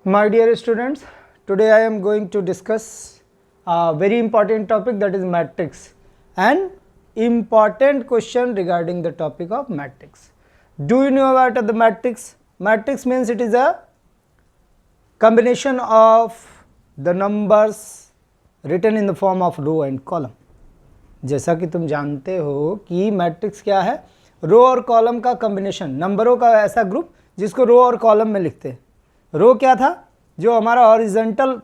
My dear students, today I am going to discuss a very important topic, that is matrix, and important question regarding the topic of matrix. Do you know about the matrix? Matrix means it is a combination of the numbers written in the form of row and column. जैसा कि तुम जानते हो कि matrix क्या है, रो और column का कॉम्बिनेशन, नंबरों का ऐसा ग्रुप जिसको रो और कॉलम में लिखते हैं. रो क्या था? जो हमारा हॉरिजॉन्टल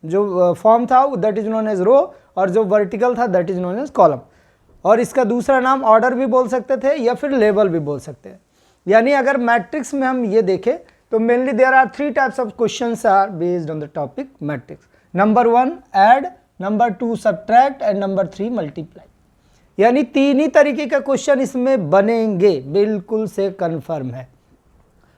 जो फॉर्म था that is known as row, और जो वर्टिकल था that is known as column. और इसका दूसरा नाम ऑर्डर भी बोल सकते थे या फिर लेवल भी बोल सकते हैं. यानी अगर मैट्रिक्स में हम ये देखें तो mainly there are three types of questions are based on the topic matrix. Number 1 add, number 2 subtract and number 3 multiply. यानी तीन ही तरीके का क्वेश्चन इसमें बनेंगे, बिल्कुल से कन्फर्म है.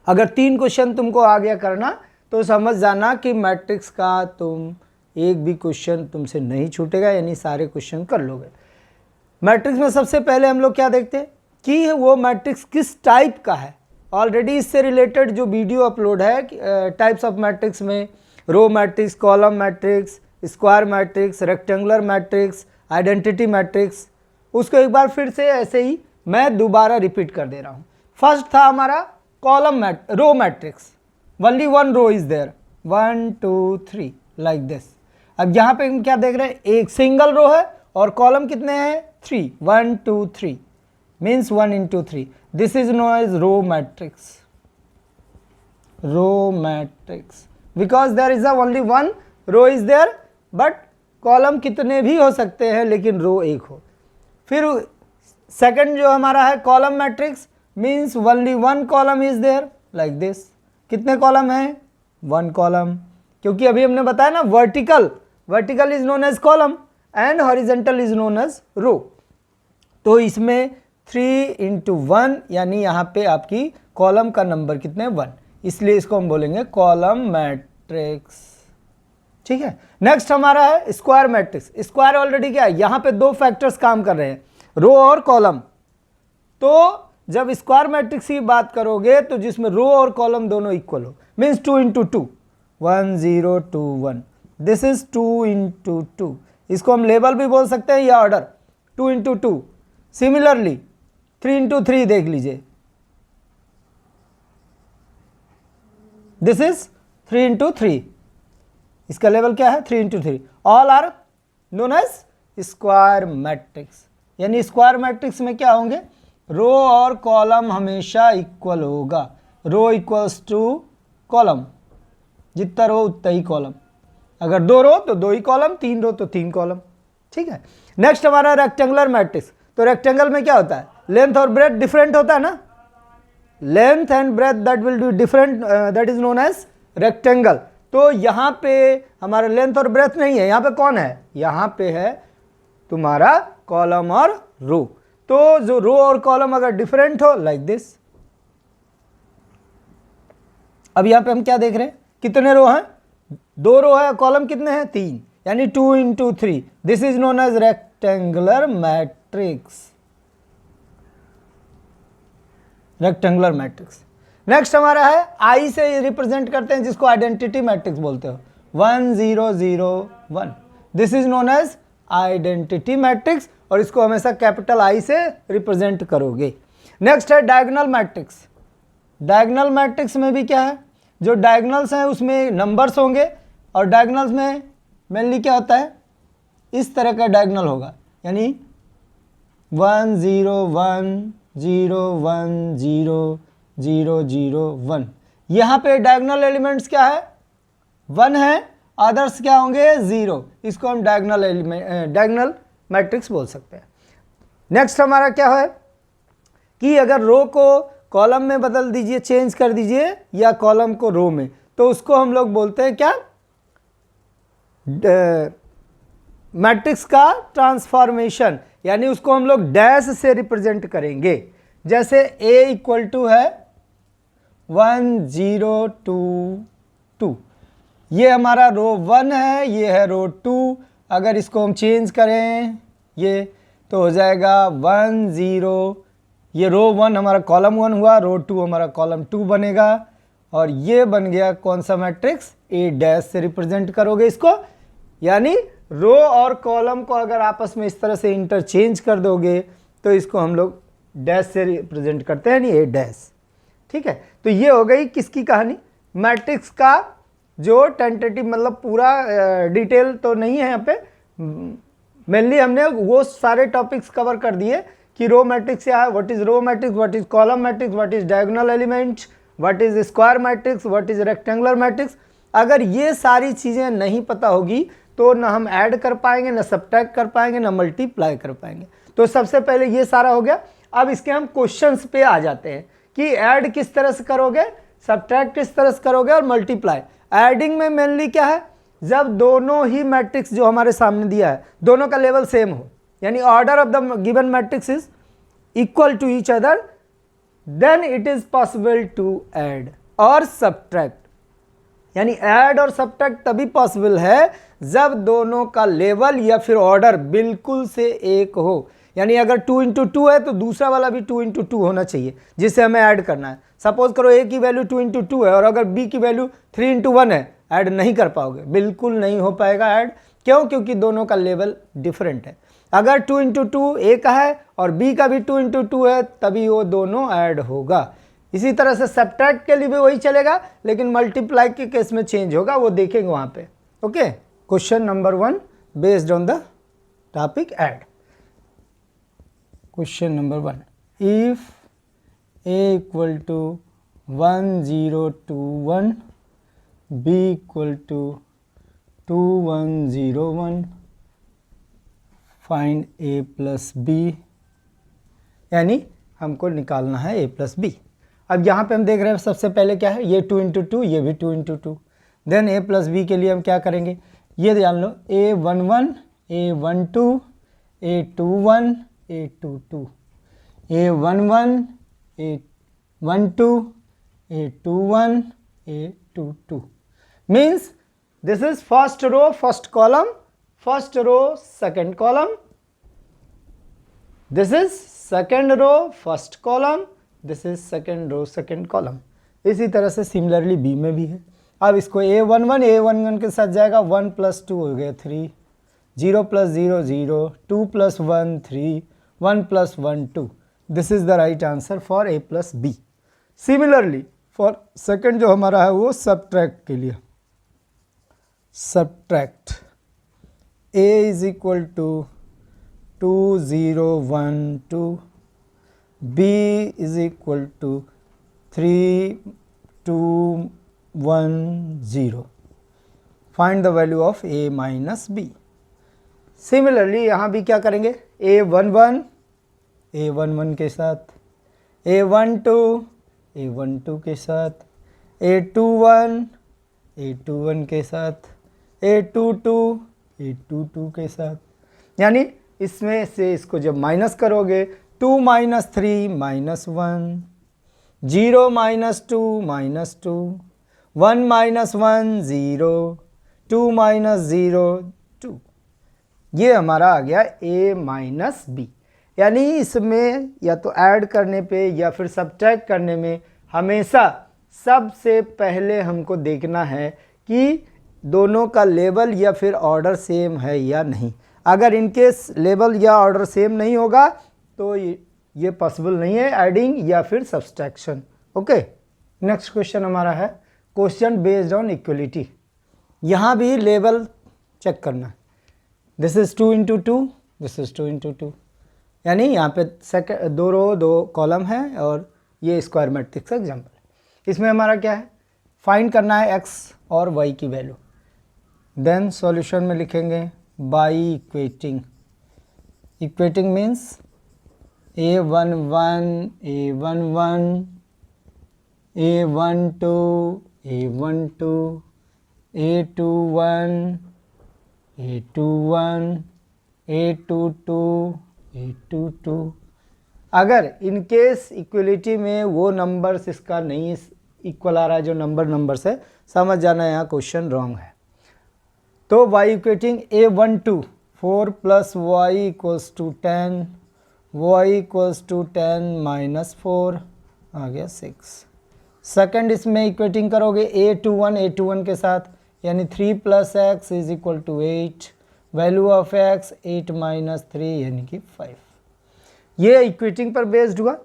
अगर तीन क्वेश्चन तुमको आ गया करना तो समझ जाना कि मैट्रिक्स का तुम एक भी क्वेश्चन तुमसे नहीं छूटेगा, यानी सारे क्वेश्चन कर लोगे. मैट्रिक्स में सबसे पहले हम लोग क्या देखते हैं कि वो मैट्रिक्स किस टाइप का है. ऑलरेडी इससे रिलेटेड जो वीडियो अपलोड है टाइप्स ऑफ मैट्रिक्स में, row matrix, column matrix, square matrix, rectangular matrix, identity matrix, उसको एक बार फिर से ऐसे ही मैं दोबारा रिपीट कर दे रहा हूँ. फर्स्ट था हमारा column row matrix, only one row is there, 1 2 3 like this. अब यहाँ पे हम क्या देख रहे हैं, एक सिंगल रो है और कॉलम कितने हैं, 3, 1 2 3 means 1 into 3. This is known as row matrix. Row matrix because there is only one row is there, but column कितने भी हो सकते हैं लेकिन रो एक हो. फिर सेकंड जो हमारा है column matrix, means only one column is there like this. कितने कॉलम हैं, वन कॉलम, क्योंकि अभी हमने बताया ना vertical is known as column and horizontal is known as row. तो इसमें 3 into 1 यानी यहाँ पे आपकी कॉलम का नंबर कितने, 1, इसलिए इसको हम बोलेंगे कॉलम मैट्रिक्स. ठीक है. नेक्स्ट हमारा है स्क्वायर मैट्रिक्स. स्क्वायर ऑलरेडी क्या है, यहाँ पे दो फैक्टर्स काम कर रहे हैं, रो और कॉलम. तो जब स्क्वायर मैट्रिक्स की बात करोगे तो जिसमें रो और कॉलम दोनों इक्वल हो, means 2 into 2, 1 0 2 1, this is 2 into 2. इसको हम लेवल भी बोल सकते हैं या ऑर्डर, 2 into 2. सिमिलरली 3 into 3 देख लीजिए, दिस इज 3 into 3. इसका लेवल क्या है, 3 into 3. All are known as square matrix. यानी स्क्वायर मैट्रिक्स में क्या होंगे, रो और कॉलम हमेशा इक्वल होगा. रो इक्वल्स टू कॉलम, जितना रो उतना ही कॉलम. अगर 2 रो तो 2 ही कॉलम, 3 रो तो 3 कॉलम. ठीक है. नेक्स्ट हमारा रेक्टेंगुलर मैट्रिक्स. तो रेक्टेंगल में क्या होता है, लेंथ और ब्रेथ डिफरेंट होता है ना, length and breadth that will be different, that is known as rectangle. तो यहाँ पे हमारा लेंथ और ब्रेथ नहीं है, यहाँ पे कौन है, यहाँ पे है तुम्हारा कॉलम और रो. तो जो रो और कॉलम अगर डिफरेंट हो लाइक दिस. अब यहाँ पे हम क्या देख रहे हैं, कितने रो हैं, 2 रो है, कॉलम कितने हैं, 3, यानी 2 into 3. This is known as rectangular matrix. Rectangular matrix. Next हमारा है आई से रिप्रेजेंट करते हैं, जिसको आइडेंटिटी मैट्रिक्स बोलते हो, 1 0 0 1. This is known as identity matrix, और इसको हमेशा कैपिटल आई से रिप्रेजेंट करोगे. नेक्स्ट है डायगोनल मैट्रिक्स. डायगोनल मैट्रिक्स में भी क्या है, जो डायगोनल्स हैं उसमें नंबर्स होंगे, और डायगोनल्स में मेनली क्या होता है, इस तरह का डायगोनल होगा, यानी 1 0 1 0 1 0 0 0 1. यहाँ पे डायगोनल एलिमेंट्स क्या है, 1 है, अदर्स क्या होंगे, 0. इसको हम डायगोनल मैट्रिक्स बोल सकते हैं. नेक्स्ट हमारा क्या है कि अगर रो को कॉलम में बदल दीजिए, चेंज कर दीजिए, या कॉलम को रो में, तो उसको हम लोग बोलते हैं क्या, मैट्रिक्स का ट्रांसफॉर्मेशन. यानी उसको हम लोग डैश से रिप्रेजेंट करेंगे. जैसे A इक्वल टू है 1 0 2 2, ये हमारा रो 1 है, ये है रो 2. अगर इसको हम चेंज करें ये, तो हो जाएगा 1 0, ये रो 1 हमारा कॉलम 1 हुआ, रो 2 हमारा कॉलम 2 बनेगा. और ये बन गया कौन सा मैट्रिक्स, ए डैश से रिप्रेजेंट करोगे इसको, यानी रो और कॉलम को अगर आपस में इस तरह से इंटरचेंज कर दोगे तो इसको हम लोग डैश से रिप्रेजेंट करते हैं, यानी ए डैश। ठीक है, तो ये हो गई किसकी कहानी, मैट्रिक्स का जो टेंटेटिव, मतलब पूरा डिटेल तो नहीं है यहाँ पे, मेनली हमने वो सारे टॉपिक्स कवर कर दिए कि रो मैट्रिक्स क्या है, what is row matrix, what is column matrix, what is diagonal element, what is square matrix, what is rectangular matrix. अगर ये सारी चीज़ें नहीं पता होगी तो ना हम ऐड कर पाएंगे, ना सब्ट्रैक्ट कर पाएंगे, ना मल्टीप्लाई कर पाएंगे। तो सबसे पहले ये सारा हो गया। अब इसके हम क्वेश्चंस पे आ जाते हैं कि ऐड किस तरह से करोगे, सब्ट्रैक्ट किस तरह से करोगे और मल्टीप्लाई। ऐडिंग में मेनली क्या है, जब दोनों ही मैट्रिक्स जो हमारे सामने दिया है दोनों का लेवल सेम हो, यानी order of the given matrix is equal to each other, then it is possible to add और सब्ट्रैक्ट। यानी ऐड और सब्ट्रैक्ट तभी पॉसिबल है जब दोनों का लेवल या फिर ऑर्डर बिल्कुल से एक हो। यानी अगर 2 इंटू 2 है तो दूसरा वाला भी 2 इंटू 2 होना चाहिए जिसे हमें ऐड करना है। सपोज करो ए की वैल्यू 2 इंटू 2 है और अगर बी की वैल्यू 3 इंटू 1 है, ऐड नहीं कर पाओगे, बिल्कुल नहीं हो पाएगा ऐड। क्यों? क्योंकि दोनों का लेवल डिफरेंट है। अगर 2 इंटू 2 ए का है और बी का भी 2 इंटू 2 है तभी वो दोनों ऐड होगा। इसी तरह से सब्ट्रैक्ट के लिए भी वही चलेगा, लेकिन मल्टीप्लाई के केस में चेंज होगा, वो देखेंगे वहाँ पे। Okay, question number 1 based on the topic add. Question number 1, if a equal to 1 0 2 1, b equal to 2 1 0 1, find a plus b, यानी हमको निकालना है a plus b। अब यहाँ पे हम देख रहे हैं सबसे पहले क्या है, ये 2 इंटू 2, ये भी 2 into 2। Then a plus b के लिए हम क्या करेंगे, ये जान लो, a11 a12 a21 a22 a11 a12 a21 a22 means this is first row first column, first row second column, this is second row first column, this is second row second column। इसी तरह से similarly B में भी है। अब इसको a11 के साथ जाएगा, 1 प्लस 2 हो गया 3, 0 plus 0 0, 2 plus 1 3, 1 plus 1 2। This is the right answer for a plus b. Similarly for second जो हमारा है वो सब्ट्रैक्ट के लिए, subtract a is equal to 2 0 1 2, b is equal to 3 2 1 0। Find the value of a minus b. Similarly यहाँ भी क्या करेंगे, a11 के साथ, a12 के साथ, a21 के साथ, a22 के साथ। यानी इसमें से इसको जब माइनस करोगे, 2 minus 3 minus 1, 0 minus 2 minus 2, 1 minus 1 0, 2 minus 0 2। ये हमारा आ गया a माइनस बी। यानी इसमें या तो ऐड करने पे या फिर सब्ट्रैक्ट करने में हमेशा सबसे पहले हमको देखना है कि दोनों का लेवल या फिर ऑर्डर सेम है या नहीं। अगर इनकेस लेवल या ऑर्डर सेम नहीं होगा तो ये पॉसिबल नहीं है ऐडिंग या फिर सब्सट्रैक्शन। ओके, नेक्स्ट क्वेश्चन हमारा है क्वेश्चन बेस्ड ऑन इक्वलिटी। यहाँ भी लेवल चेक करना है। This is 2 into 2, this is 2 into 2, यानी यहाँ पे सेकेंड 2 रो 2 कॉलम है और ये स्क्वायर मैट्रिक्स एग्जाम्पल। इसमें हमारा क्या है, फाइंड करना है x और y की वैल्यू। देन सॉल्यूशन में लिखेंगे by equating. Equating means a11 a11 a12 a12 a21 a21 a22 a22। अगर इन केस इक्वलिटी में वो नंबर्स इसका नहीं इक्वल आ रहा है, जो नंबर से समझ जाना यहाँ क्वेश्चन रॉन्ग है। तो y equating a12 4 plus y equals to 10, y equals to 10 minus 4 आ गया 6। सेकंड इसमें इक्वेटिंग करोगे a21 के साथ, यानी 3 + x = 8, वैल्यू ऑफ x 8 - 3 यानी कि 5। ये इक्वेटिंग पर बेस्ड हुआ।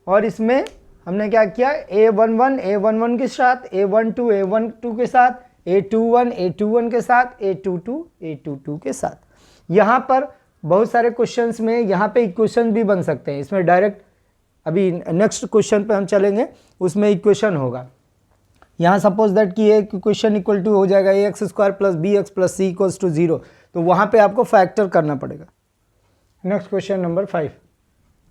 और इसमें हमने क्या किया, a11 के साथ, a12 के साथ, a21 के साथ, a22 के साथ। यहाँ पर बहुत सारे क्वेश्चंस में यहाँ पे इक्वेशन भी बन सकते हैं। इसमें डायरेक्ट अभी नेक्स्ट क्वेश्चन पे हम चलेंगे, उसमें इक्वेशन होगा। यहाँ सपोज दैट कि एक इक्वेशन इक्वल टू हो जाएगा ax² + bx + c = 0, तो वहाँ पे आपको फैक्टर करना पड़ेगा। Next question number 5,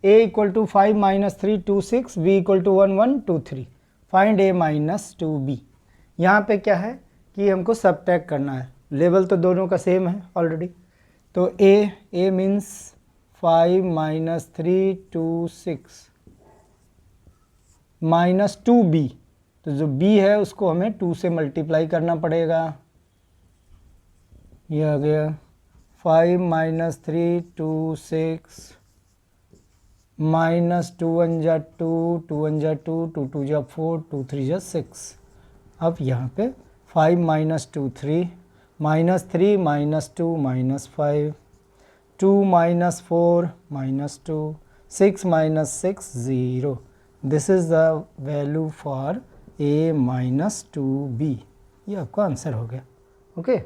a = 5 - 3 2 6, b = 1 1 2 3, find a - 2b। यहाँ पे क्या है कि हमको सबट्रैक्ट करना है, लेवल तो दोनों का सेम है ऑलरेडी। तो a मीन्स 5 - 3 2 6 -2b, तो जो b है उसको हमें 2 से मल्टीप्लाई करना पड़ेगा। ये आ गया 5 - 3 2 6 -2 1 जा 2 2 1 जा 2 2 2 जा 4 2 3 जा 6। अब यहाँ पे 5 - 2 3 -3 -2 -5 2 - 4 -2 6 - 6 0। This is the value for a - 2b। ये आपका आंसर हो गया। ओके।